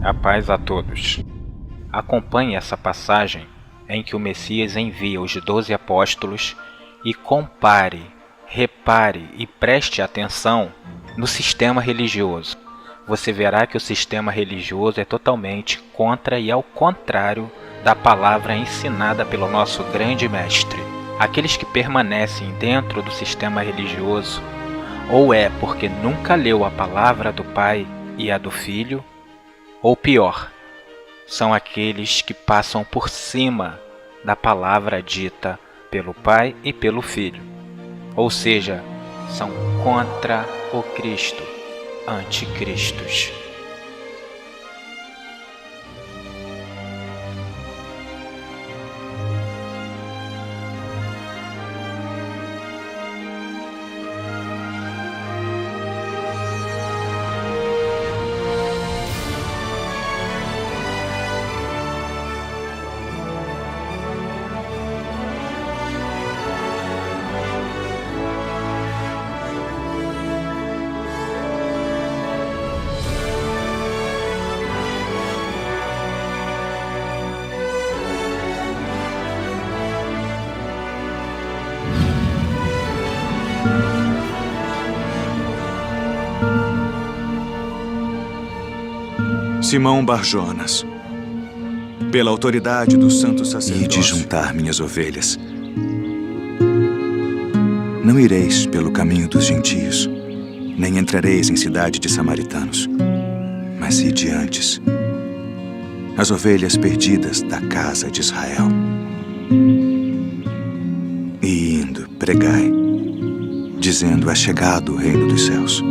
A paz a todos. Acompanhe essa passagem em que o Messias envia os 12 apóstolos e compare, repare e preste atenção no sistema religioso. Você verá que o sistema religioso é totalmente contra e ao contrário da palavra ensinada pelo nosso grande mestre. Aqueles que permanecem dentro do sistema religioso, ou é porque nunca leu a palavra do Pai e a do Filho, ou pior, são aqueles que passam por cima da palavra dita pelo Pai e pelo Filho. Ou seja, são contra o Cristo, anticristos. Simão Barjonas, pela autoridade do santo sacerdócio, e de juntar minhas ovelhas. Não ireis pelo caminho dos gentios, nem entrareis em cidade de samaritanos, mas ide antes, as ovelhas perdidas da casa de Israel. E indo, pregai, dizendo: é chegado o reino dos céus.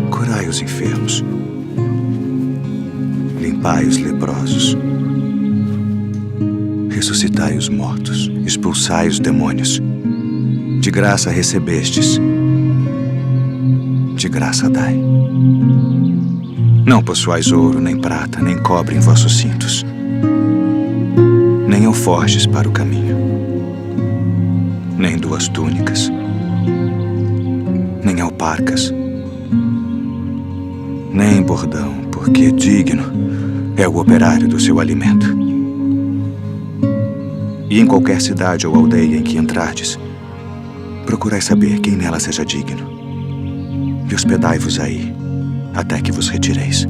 Curai os enfermos, limpai os leprosos, ressuscitai os mortos, expulsai os demônios. De graça recebestes, de graça dai. Não possuais ouro, nem prata, nem cobre em vossos cintos, nem alforjes para o caminho, nem 2 túnicas, nem alparcas, nem bordão, porque digno é o operário do seu alimento. E em qualquer cidade ou aldeia em que entrardes, procurai saber quem nela seja digno, e hospedai-vos aí, até que vos retireis.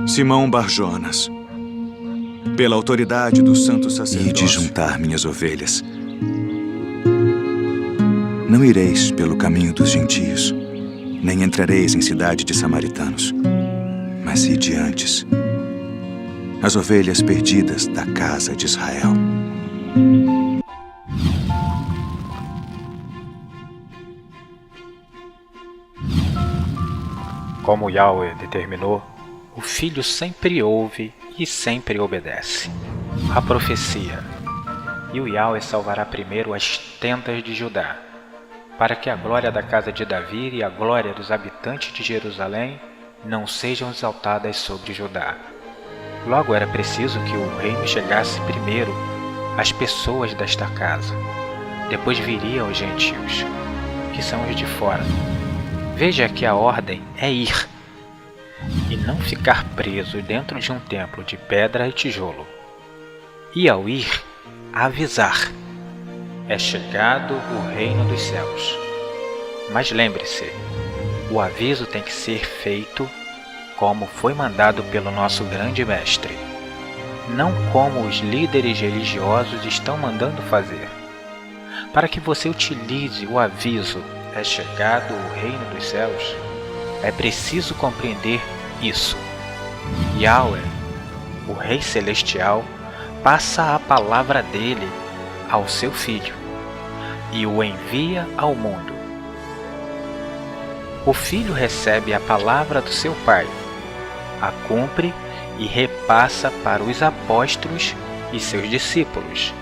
Simão Barjonas, pela autoridade do santo sacerdócio, e de juntar minhas ovelhas. Não ireis pelo caminho dos gentios, nem entrareis em cidade de samaritanos, mas ide antes, as ovelhas perdidas da casa de Israel. Como Yahweh determinou, o Filho sempre ouve e sempre obedece. A profecia. E o Yahweh salvará primeiro as tendas de Judá, para que a glória da casa de Davi e a glória dos habitantes de Jerusalém não sejam exaltadas sobre Judá. Logo era preciso que o reino chegasse primeiro às pessoas desta casa. Depois viriam os gentios, que são os de fora. Veja que a ordem é ir, e não ficar preso dentro de um templo de pedra e tijolo. E ao ir, avisar: é chegado o reino dos céus. Mas lembre-se, o aviso tem que ser feito como foi mandado pelo nosso grande mestre, não como os líderes religiosos estão mandando fazer. Para que você utilize o aviso "é chegado o reino dos céus", é preciso compreender isso. Yahweh, o Rei Celestial, passa a palavra dele ao seu Filho e o envia ao mundo. O Filho recebe a palavra do seu Pai, a cumpre e repassa para os apóstolos e seus discípulos.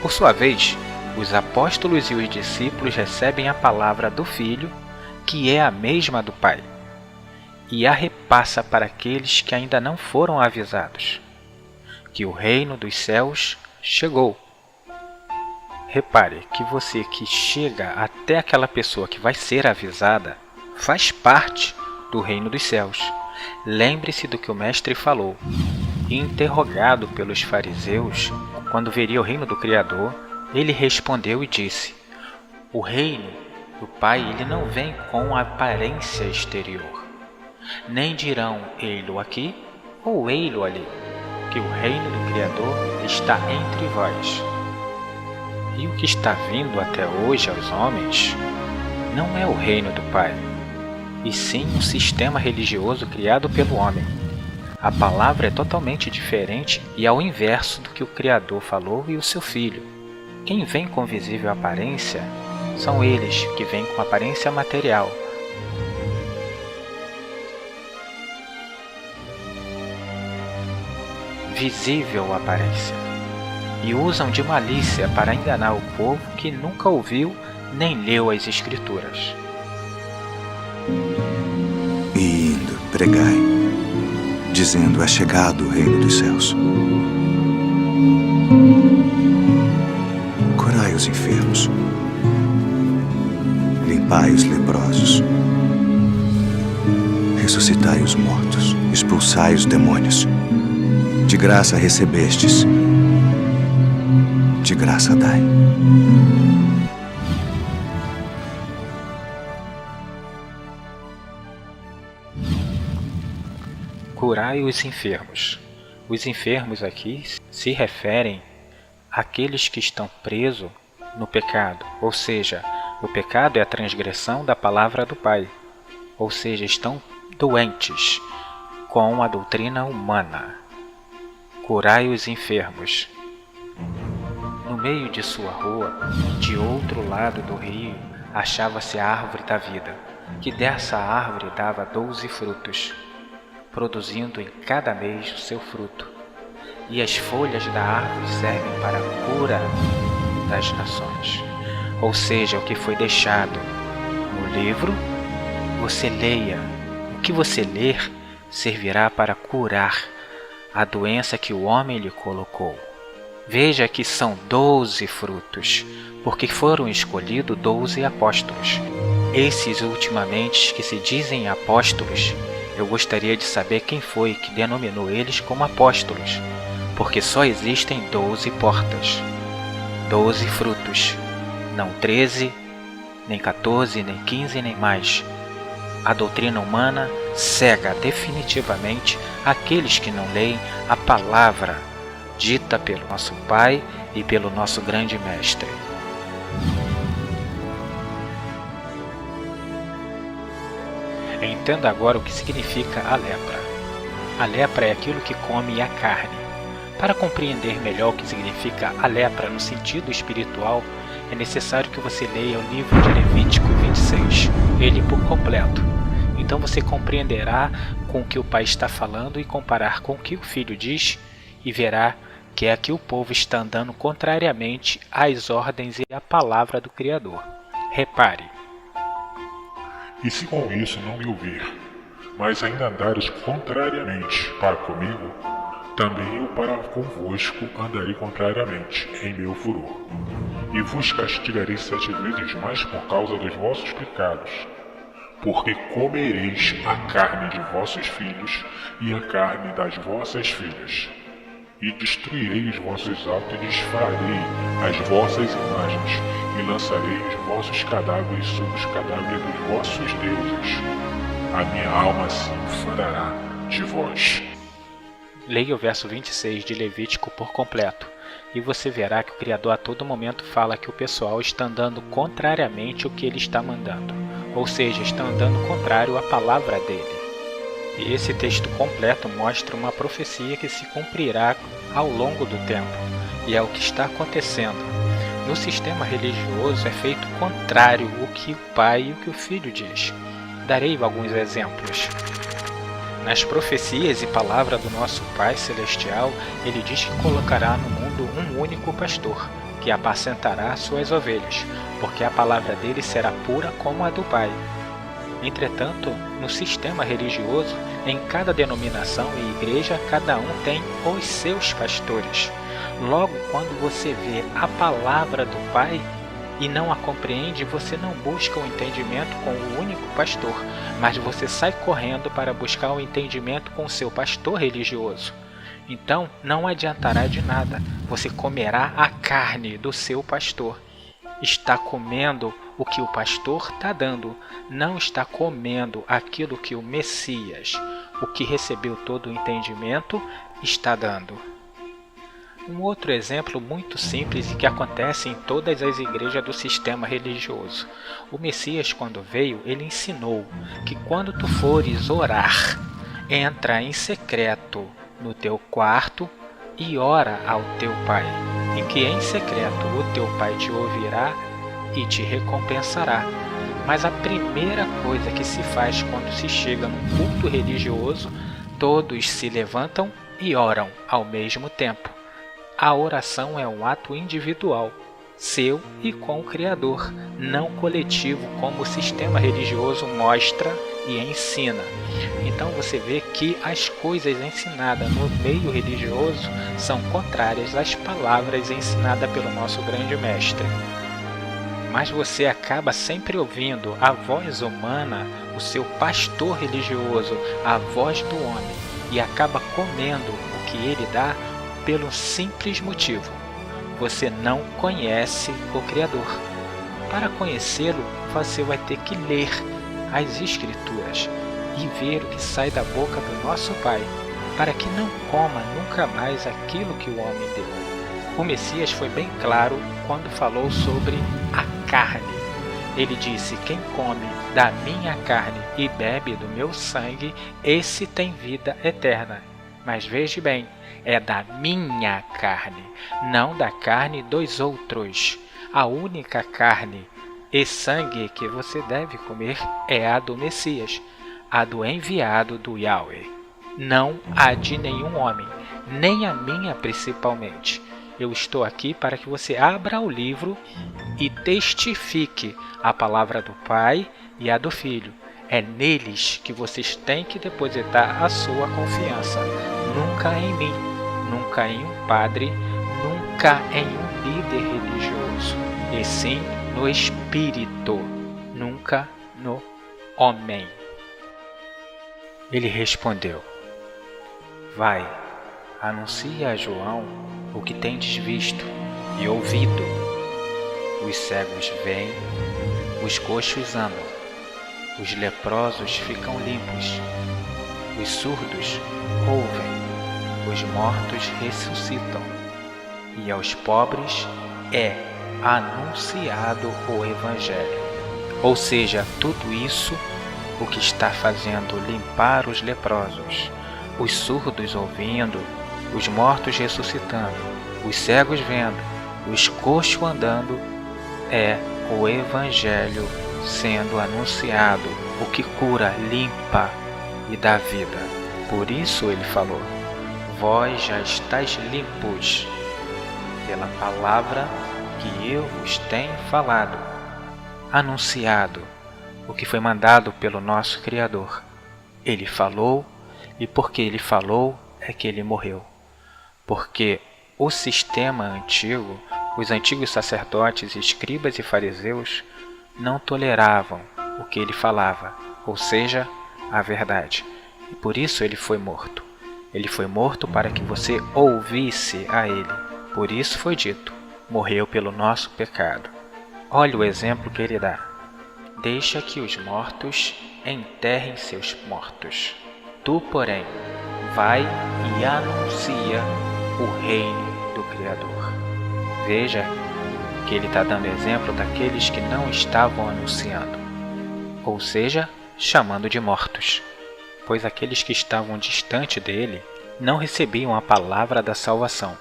Por sua vez, os apóstolos e os discípulos recebem a palavra do Filho, que é a mesma do Pai, e a repassa para aqueles que ainda não foram avisados, que o reino dos céus chegou. Repare que você que chega até aquela pessoa que vai ser avisada, faz parte do reino dos céus. Lembre-se do que o Mestre falou. E interrogado pelos fariseus, quando veria o reino do Criador, ele respondeu e disse: o reino do Pai ele não vem com aparência exterior. Nem dirão ei-lo aqui ou ei-lo ali, que o reino do Criador está entre vós. E o que está vindo até hoje aos homens não é o reino do Pai, e sim um sistema religioso criado pelo homem. A palavra é totalmente diferente e ao inverso do que o Criador falou e o seu Filho. Quem vem com visível aparência são eles que vêm com aparência material. Visível aparência. E usam de malícia para enganar o povo que nunca ouviu nem leu as Escrituras. E indo, pregai, dizendo: é chegado o reino dos céus. Curai os enfermos, limpai os leprosos, ressuscitai os mortos, expulsai os demônios. De graça recebestes, de graça dai. Curai os enfermos. Os enfermos aqui se referem àqueles que estão presos no pecado, ou seja, o pecado é a transgressão da palavra do Pai, ou seja, estão doentes com a doutrina humana. Curai os enfermos. No meio de sua rua, de outro lado do rio, achava-se a árvore da vida, que dessa árvore dava 12 frutos, produzindo em cada mês o seu fruto. E as folhas da árvore servem para a cura das nações. Ou seja, o que foi deixado no livro, você leia. O que você ler servirá para curar a doença que o homem lhe colocou. Veja que são 12 frutos, porque foram escolhidos 12 apóstolos. Esses ultimamente que se dizem apóstolos, eu gostaria de saber quem foi que denominou eles como apóstolos, porque só existem 12 portas, 12 frutos, não 13, nem 14, nem 15, nem mais. A doutrina humana cega definitivamente aqueles que não leem a palavra dita pelo nosso Pai e pelo nosso grande Mestre. Entenda agora o que significa a lepra. A lepra é aquilo que come a carne. Para compreender melhor o que significa a lepra no sentido espiritual, é necessário que você leia o livro de Levítico 26, ele por completo. Então você compreenderá com o que o Pai está falando e comparar com o que o Filho diz, e verá que é que o povo está andando contrariamente às ordens e à palavra do Criador. Repare. E se com isso não me ouvir, mas ainda andares contrariamente para comigo, também eu para convosco andarei contrariamente em meu furor. E vos castigarei 7 vezes mais por causa dos vossos pecados, porque comereis a carne de vossos filhos e a carne das vossas filhas. E destruirei os vossos altos e desfarei as vossas imagens, e lançarei os vossos cadáveres sobre os cadáveres dos vossos deuses. A minha alma se enfadará de vós. Leia o verso 26 de Levítico por completo, e você verá que o Criador a todo momento fala que o pessoal está andando contrariamente ao que ele está mandando, ou seja, está andando contrário à palavra dele. E esse texto completo mostra uma profecia que se cumprirá ao longo do tempo, e é o que está acontecendo. No sistema religioso é feito contrário o que o Pai e o que o Filho diz. Darei alguns exemplos. Nas profecias e palavra do nosso Pai Celestial, ele diz que colocará no mundo um único pastor, que que apacentará suas ovelhas, porque a palavra dele será pura como a do Pai. Entretanto, no sistema religioso, em cada denominação e igreja, cada um tem os seus pastores. Logo, quando você vê a palavra do Pai e não a compreende, você não busca o entendimento com o único pastor, mas você sai correndo para buscar o entendimento com o seu pastor religioso. Então, não adiantará de nada, você comerá a carne do seu pastor. Está comendo o que o pastor está dando, não está comendo aquilo que o Messias, o que recebeu todo o entendimento, está dando. Um outro exemplo muito simples e que acontece em todas as igrejas do sistema religioso. O Messias, quando veio, ele ensinou que quando tu fores orar, entra em secreto no teu quarto e ora ao teu Pai, em que em secreto o teu Pai te ouvirá e te recompensará. Mas a primeira coisa que se faz quando se chega num culto religioso, todos se levantam e oram ao mesmo tempo. A oração é um ato individual, seu e com o Criador, não coletivo como o sistema religioso mostra e ensina. Então você vê que as coisas ensinadas no meio religioso são contrárias às palavras ensinadas pelo nosso grande mestre. Mas você acaba sempre ouvindo a voz humana, o seu pastor religioso, a voz do homem, e acaba comendo o que ele dá pelo simples motivo: você não conhece o Criador. Para conhecê-lo, você vai ter que ler as Escrituras e ver o que sai da boca do nosso Pai, para que não coma nunca mais aquilo que o homem deu. O Messias foi bem claro quando falou sobre a carne. Ele disse: quem come da minha carne e bebe do meu sangue, esse tem vida eterna. Mas veja bem, é da minha carne, não da carne dos outros. A única carne e sangue que você deve comer é a do Messias, a do enviado do Yahweh, não a de nenhum homem, nem a minha principalmente. Eu estou aqui para que você abra o livro e testifique a palavra do Pai e a do Filho. É neles que vocês têm que depositar a sua confiança, nunca em mim, nunca em um padre, nunca em um líder religioso, e sim no Espírito, nunca no homem. Ele respondeu: vai, anuncia a João o que tendes visto e ouvido. Os cegos veem, os coxos andam, os leprosos ficam limpos, os surdos ouvem, os mortos ressuscitam, e aos pobres é anunciado o Evangelho. Ou seja, tudo isso o que está fazendo limpar os leprosos, os surdos ouvindo, os mortos ressuscitando, os cegos vendo, os coxos andando, é o Evangelho sendo anunciado, o que cura, limpa e dá vida. Por isso ele falou: vós já estáis limpos pela palavra que eu vos tenho falado, anunciado o que foi mandado pelo nosso Criador. Ele falou, e porque ele falou é que ele morreu. Porque o sistema antigo, os antigos sacerdotes, escribas e fariseus, não toleravam o que ele falava, ou seja, a verdade. E por isso ele foi morto. Ele foi morto para que você ouvisse a ele. Por isso foi dito: morreu pelo nosso pecado. Olha o exemplo que ele dá: deixa que os mortos enterrem seus mortos. Tu, porém, vai e anuncia o reino do Criador. Veja que ele está dando exemplo daqueles que não estavam anunciando, ou seja, chamando de mortos, pois aqueles que estavam distante dele não recebiam a palavra da salvação.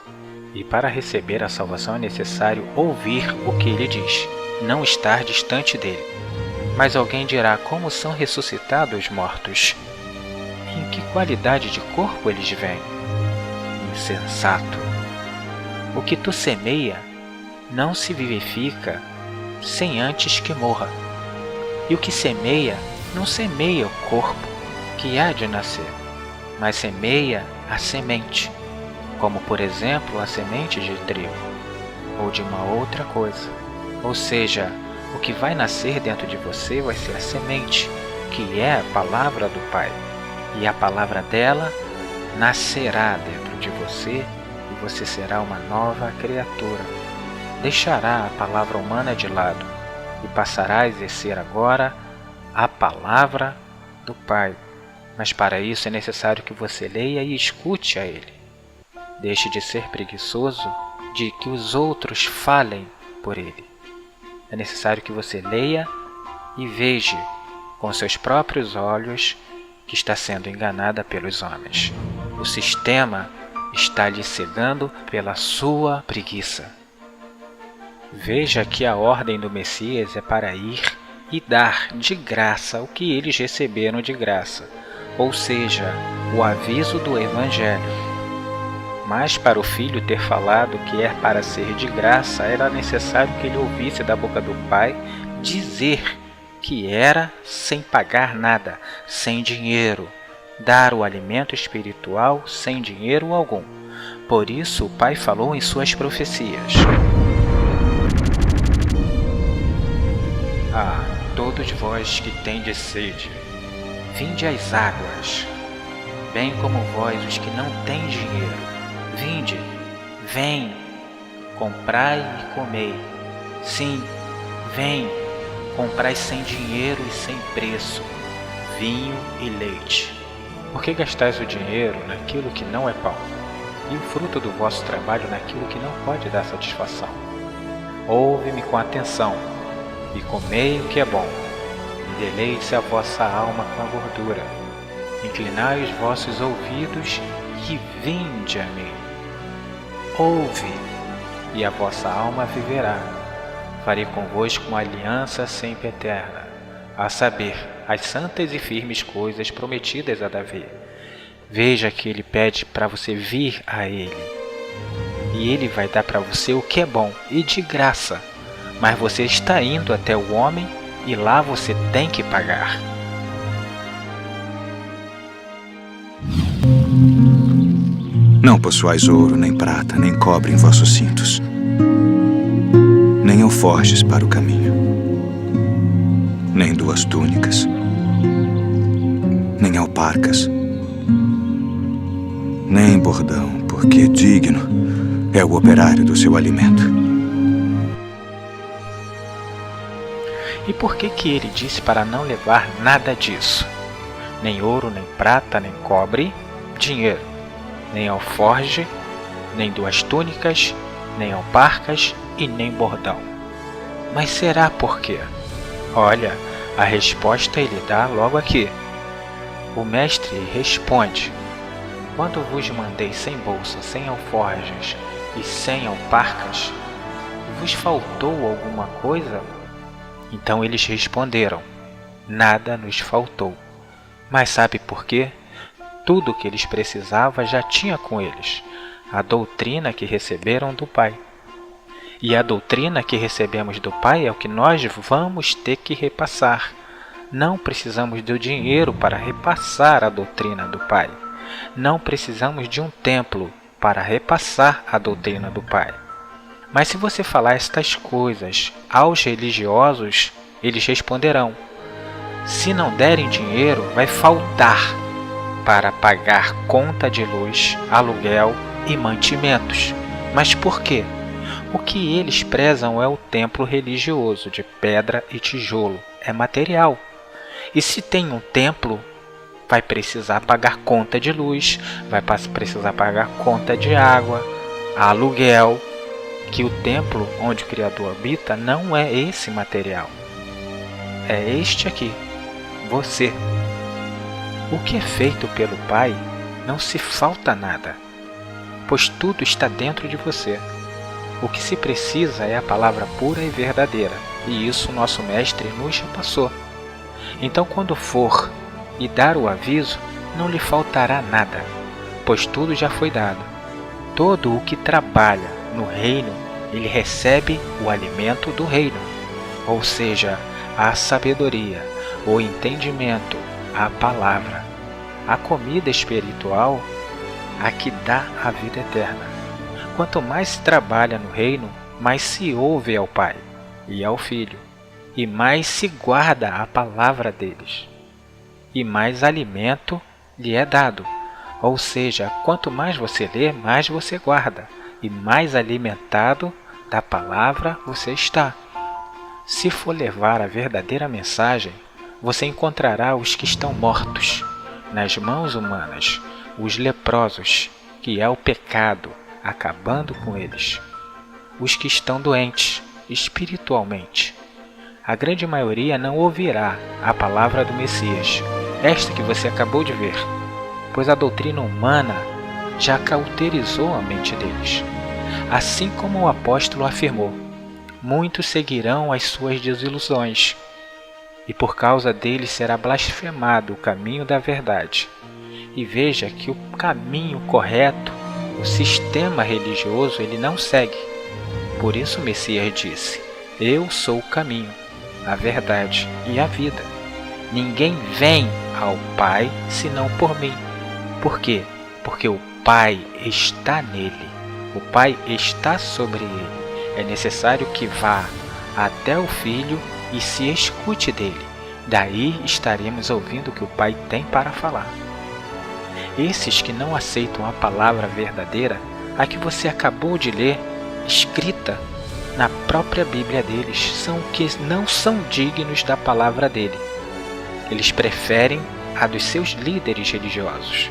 E para receber a salvação é necessário ouvir o que ele diz, não estar distante dele. Mas alguém dirá: como são ressuscitados os mortos? Em que qualidade de corpo eles vêm? Insensato! O que tu semeia, não se vivifica sem antes que morra. E o que semeia, não semeia o corpo que há de nascer, mas semeia a semente, como por exemplo a semente de trigo, ou de uma outra coisa. Ou seja, o que vai nascer dentro de você vai ser a semente, que é a palavra do Pai. E a palavra dela nascerá dentro de você e você será uma nova criatura. Deixará a palavra humana de lado e passará a exercer agora a palavra do Pai. Mas para isso é necessário que você leia e escute a Ele. Deixe de ser preguiçoso de que os outros falem por Ele. É necessário que você leia e veja com seus próprios olhos que está sendo enganada pelos homens. O sistema está lhe cegando pela sua preguiça. Veja que a ordem do Messias é para ir e dar de graça o que eles receberam de graça, ou seja, o aviso do Evangelho. Mas para o Filho ter falado que é para ser de graça, era necessário que ele ouvisse da boca do Pai dizer que era sem pagar nada, sem dinheiro, dar o alimento espiritual sem dinheiro algum. Por isso o Pai falou em suas profecias: Ah, todos vós que tendes sede, vinde às águas, bem como vós os que não têm dinheiro, vinde, vem, comprai e comei. Sim, vem, comprai sem dinheiro e sem preço, vinho e leite. Por que gastais o dinheiro naquilo que não é pão, e o fruto do vosso trabalho naquilo que não pode dar satisfação? Ouve-me com atenção, e comei o que é bom, e deleite-se a vossa alma com a gordura. Inclinai os vossos ouvidos e vinde a mim. Ouve, e a vossa alma viverá. Farei convosco uma aliança sempre eterna, a saber, as santas e firmes coisas prometidas a Davi. Veja que ele pede para você vir a ele, e ele vai dar para você o que é bom e de graça, mas você está indo até o homem e lá você tem que pagar. Não possuais ouro, nem prata, nem cobre em vossos cintos, nem alforjes para o caminho, nem 2 túnicas, nem alparcas, nem bordão, porque digno é o operário do seu alimento. E por que ele disse para não levar nada disso? Nem ouro, nem prata, nem cobre, dinheiro, nem alforge, nem 2 túnicas, nem alparcas e nem bordão. Mas será por quê? Olha, a resposta ele dá logo aqui. O mestre responde: quando vos mandei sem bolsa, sem alforjes e sem alparcas, vos faltou alguma coisa? Então eles responderam: nada nos faltou. Mas sabe por quê? Tudo o que eles precisavam já tinha com eles, a doutrina que receberam do Pai. E a doutrina que recebemos do Pai é o que nós vamos ter que repassar. Não precisamos do dinheiro para repassar a doutrina do Pai. Não precisamos de um templo para repassar a doutrina do Pai. Mas se você falar estas coisas aos religiosos, eles responderão: se não derem dinheiro, vai faltar para pagar conta de luz, aluguel e mantimentos. Mas por quê? O que eles prezam é o templo religioso de pedra e tijolo, é material. E se tem um templo, vai precisar pagar conta de luz, vai precisar pagar conta de água, aluguel, que o templo onde o Criador habita não é esse material. É este aqui, você. O que é feito pelo Pai não se falta nada, pois tudo está dentro de você. O que se precisa é a palavra pura e verdadeira, e isso nosso Mestre nos repassou. Então, quando for e dar o aviso, não lhe faltará nada, pois tudo já foi dado. Todo o que trabalha no reino ele recebe o alimento do reino, ou seja, a sabedoria, o entendimento, a palavra, a comida espiritual, a que dá a vida eterna. Quanto mais se trabalha no reino, mais se ouve ao Pai e ao Filho, e mais se guarda a palavra deles, e mais alimento lhe é dado. Ou seja, quanto mais você lê, mais você guarda, e mais alimentado da palavra você está. Se for levar a verdadeira mensagem, você encontrará os que estão mortos nas mãos humanas, os leprosos, que é o pecado, acabando com eles, os que estão doentes espiritualmente. A grande maioria não ouvirá a palavra do Messias, esta que você acabou de ver, pois a doutrina humana já cauterizou a mente deles. Assim como o apóstolo afirmou, muitos seguirão as suas desilusões, e por causa deles será blasfemado o caminho da verdade. E veja que o caminho correto, o sistema religioso, ele não segue. Por isso o Messias disse: eu sou o caminho, a verdade e a vida. Ninguém vem ao Pai senão por mim. Por quê? Porque o Pai está nele. O Pai está sobre ele. É necessário que vá até o Filho e se escute dele. Daí estaremos ouvindo o que o Pai tem para falar. Esses que não aceitam a palavra verdadeira, a que você acabou de ler, escrita na própria Bíblia deles, são que não são dignos da palavra dele. Eles preferem a dos seus líderes religiosos,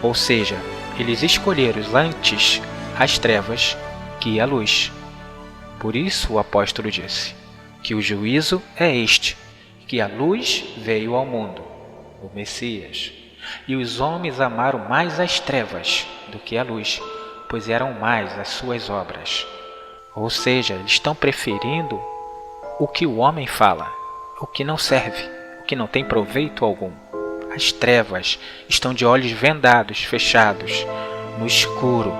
ou seja, eles escolheram antes as trevas que a luz. Por isso o apóstolo disse que o juízo é este, que a luz veio ao mundo, o Messias, e os homens amaram mais as trevas do que a luz, pois eram mais as suas obras. Ou seja, eles estão preferindo o que o homem fala, o que não serve, o que não tem proveito algum. As trevas estão de olhos vendados, fechados, no escuro,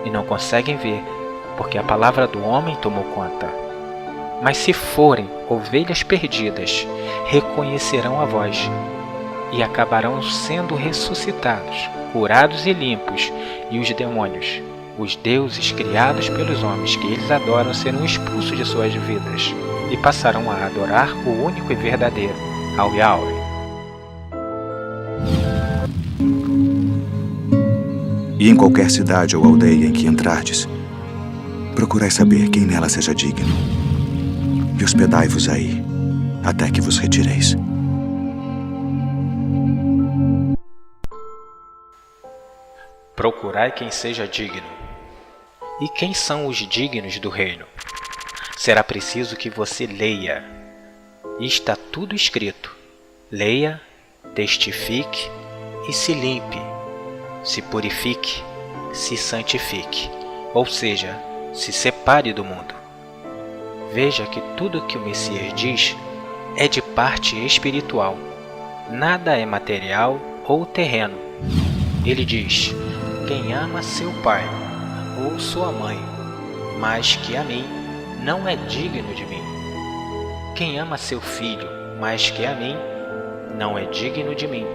e não conseguem ver, porque a palavra do homem tomou conta. Mas se forem ovelhas perdidas, reconhecerão a voz, e acabarão sendo ressuscitados, curados e limpos, e os demônios, os deuses criados pelos homens que eles adoram, serão expulsos de suas vidas, e passarão a adorar o único e verdadeiro, ao Yahweh. E em qualquer cidade ou aldeia em que entrardes, procurai saber quem nela seja digno, e hospedai-vos aí, até que vos retireis. Procurai quem seja digno. E quem são os dignos do reino? Será preciso que você leia. E está tudo escrito. Leia, testifique e se limpe. Se purifique, se santifique. Ou seja, se separe do mundo. Veja que tudo que o Messias diz é de parte espiritual. Nada é material ou terreno. Ele diz: quem ama seu pai ou sua mãe mais que a mim, não é digno de mim. Quem ama seu filho mais que a mim, não é digno de mim.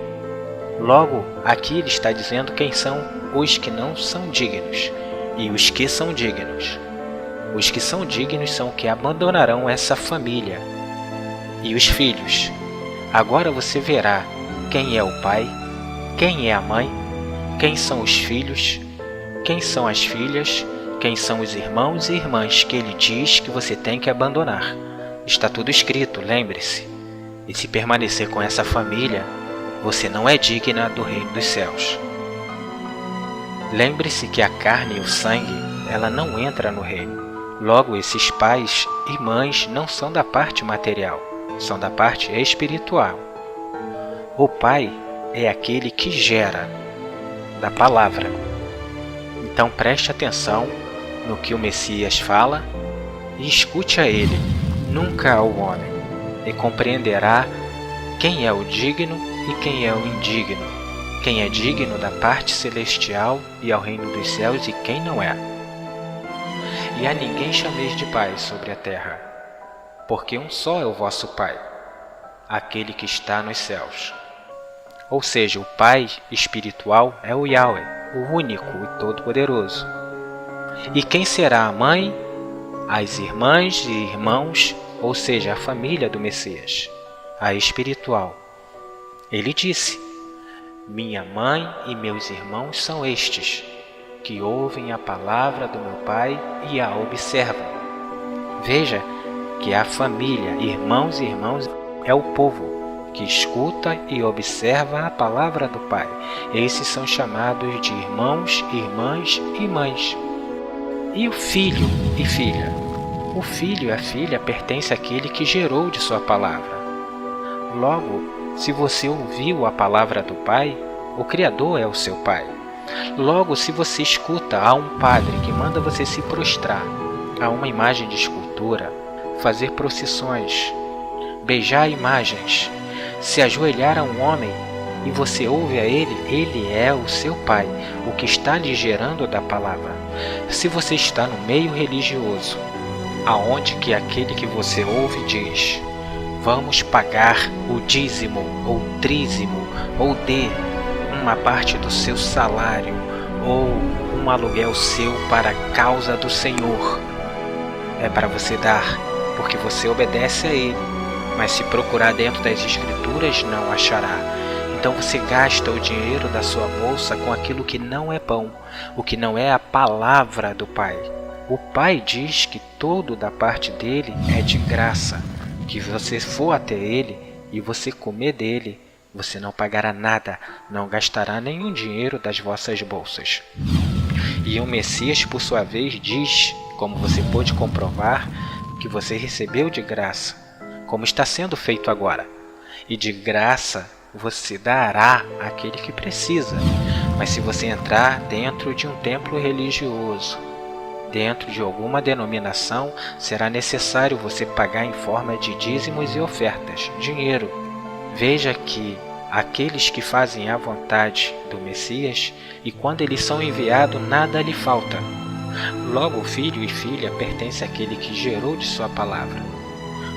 Logo, aqui ele está dizendo quem são os que não são dignos e os que são dignos. Os que são dignos são os que abandonarão essa família e os filhos. Agora você verá quem é o pai, quem é a mãe, quem são os filhos, quem são as filhas, quem são os irmãos e irmãs que ele diz que você tem que abandonar. Está tudo escrito, lembre-se. E se permanecer com essa família, você não é digna do reino dos céus. Lembre-se que a carne e o sangue, ela não entra no reino. Logo, esses pais e mães não são da parte material, são da parte espiritual. O pai é aquele que gera da palavra. Então preste atenção no que o Messias fala e escute a ele, nunca ao homem, e compreenderá quem é o digno e quem é o indigno, quem é digno da parte celestial e ao reino dos céus e quem não é. e a ninguém chameis de pai sobre a terra, porque um só é o vosso Pai, aquele que está nos céus. Ou seja, o Pai espiritual é o Yahweh, o único e todo-poderoso. E quem será a mãe? As irmãs e irmãos, ou seja, a família do Messias, a espiritual. Ele disse: minha mãe e meus irmãos são estes, que ouvem a palavra do meu Pai e a observam. Veja que a família, irmãos e irmãs, é o povo que escuta e observa a palavra do Pai. Esses são chamados de irmãos, irmãs e mães. E o filho e filha? O filho e a filha pertencem àquele que gerou de sua palavra. Logo, se você ouviu a palavra do Pai, o Criador é o seu Pai. Logo, se você escuta a um padre que manda você se prostrar a uma imagem de escultura, fazer procissões, beijar imagens, se ajoelhar a um homem e você ouve a ele, ele é o seu Pai, o que está lhe gerando da palavra. Se você está no meio religioso, aonde que aquele que você ouve diz: vamos pagar o dízimo ou trízimo, ou dê uma parte do seu salário, ou um aluguel seu para a causa do Senhor, é para você dar, porque você obedece a Ele. Mas se procurar dentro das Escrituras, não achará. Então você gasta o dinheiro da sua bolsa com aquilo que não é pão, o que não é a palavra do Pai. O Pai diz que todo da parte dele é de graça, que você for até Ele e você comer dele, você não pagará nada, não gastará nenhum dinheiro das vossas bolsas. E o Messias, por sua vez, diz, como você pôde comprovar, que você recebeu de graça, como está sendo feito agora. E de graça você dará àquele que precisa. Mas se você entrar dentro de um templo religioso, dentro de alguma denominação, será necessário você pagar em forma de dízimos e ofertas, dinheiro. Veja que aqueles que fazem a vontade do Messias, e quando eles são enviados, nada lhe falta. Logo, o filho e filha pertence àquele que gerou de sua palavra.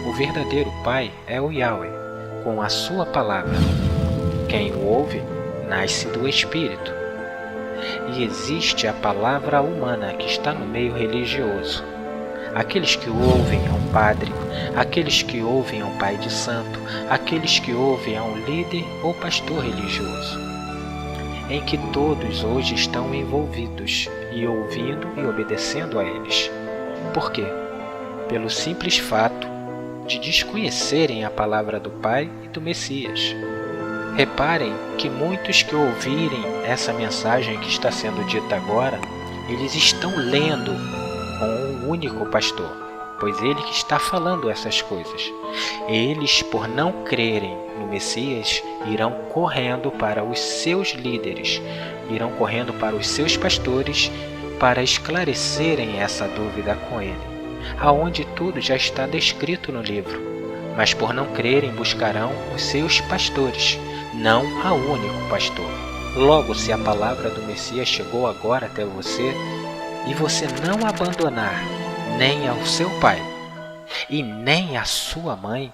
O verdadeiro Pai é o Yahweh, com a sua palavra. Quem o ouve, nasce do Espírito. E existe a palavra humana que está no meio religioso. Aqueles que ouvem a um padre, aqueles que ouvem a um pai de santo, aqueles que ouvem a um líder ou pastor religioso, em que todos hoje estão envolvidos e ouvindo e obedecendo a eles. Por quê? Pelo simples fato de desconhecerem a palavra do Pai e do Messias. Reparem que muitos que ouvirem essa mensagem que está sendo dita agora, eles estão lendo com um único pastor, pois ele que está falando essas coisas. Eles, por não crerem no Messias, irão correndo para os seus líderes, irão correndo para os seus pastores para esclarecerem essa dúvida com ele, aonde tudo já está descrito no livro. Mas por não crerem, buscarão os seus pastores, não ao único pastor. Logo, se a palavra do Messias chegou agora até você, e você não abandonar nem ao seu pai, e nem a sua mãe,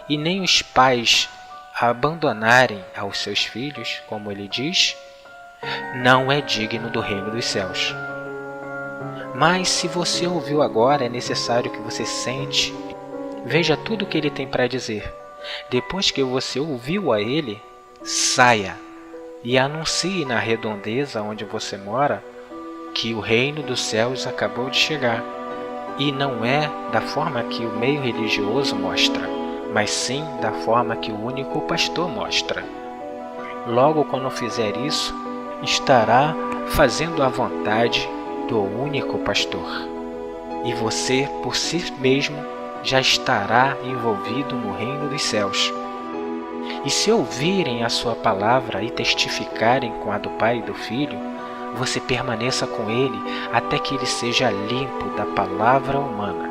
e nem os pais abandonarem aos seus filhos, como ele diz, não é digno do reino dos céus. Mas se você ouviu agora, é necessário que você sente, veja tudo o que ele tem para dizer. Depois que você ouviu a ele, saia e anuncie na redondeza onde você mora que o reino dos céus acabou de chegar. E não é da forma que o meio religioso mostra, mas sim da forma que o único pastor mostra. Logo, quando fizer isso, estará fazendo a vontade do único pastor. E você, por si mesmo, já estará envolvido no reino dos céus. E se ouvirem a sua palavra e testificarem com a do Pai e do Filho, você permaneça com ele até que ele seja limpo da palavra humana,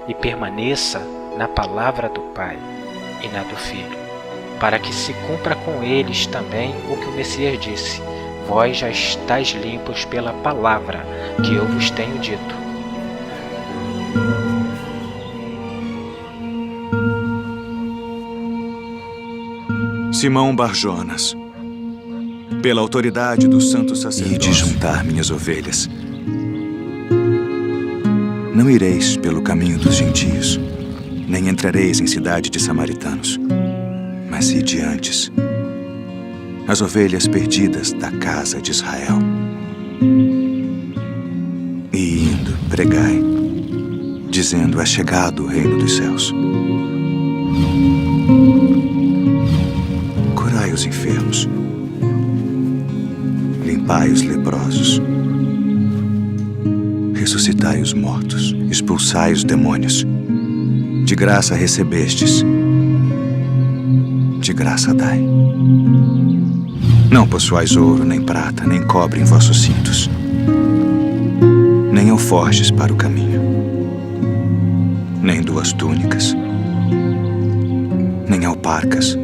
e permaneça na palavra do Pai e na do Filho, para que se cumpra com eles também o que o Messias disse: vós já estáis limpos pela palavra que eu vos tenho dito. Simão Bar-Jonas, pela autoridade do santo E sacerdócio, de juntar minhas ovelhas. Não ireis pelo caminho dos gentios, nem entrareis em cidade de samaritanos, mas ide antes, as ovelhas perdidas da casa de Israel. E indo, pregai, dizendo: é chegado o reino dos céus. Curai os enfermos, limpai os leprosos, ressuscitai os mortos, expulsai os demônios. De graça recebestes, de graça dai. Não possuais ouro, nem prata, nem cobre em vossos cintos, nem alforjes para o caminho, nem 2 túnicas, nem alparcas,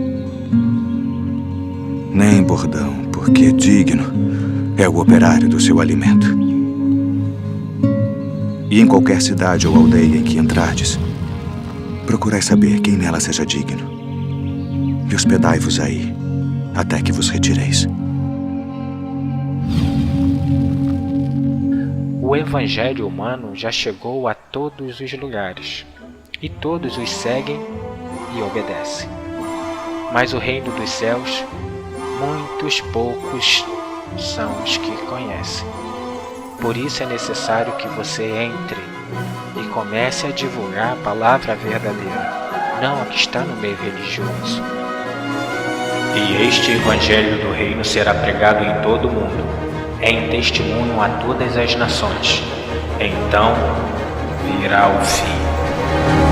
nem bordão, porque digno é o operário do seu alimento. E em qualquer cidade ou aldeia em que entrardes, procurai saber quem nela seja digno, e hospedai-vos aí, até que vos retireis. O evangelho humano já chegou a todos os lugares, e todos os seguem e obedecem. Mas o reino dos céus, muitos poucos são os que conhecem. Por isso é necessário que você entre e comece a divulgar a palavra verdadeira, não a que está no meio religioso. E este evangelho do reino será pregado em todo o mundo, em testemunho a todas as nações. Então virá o fim.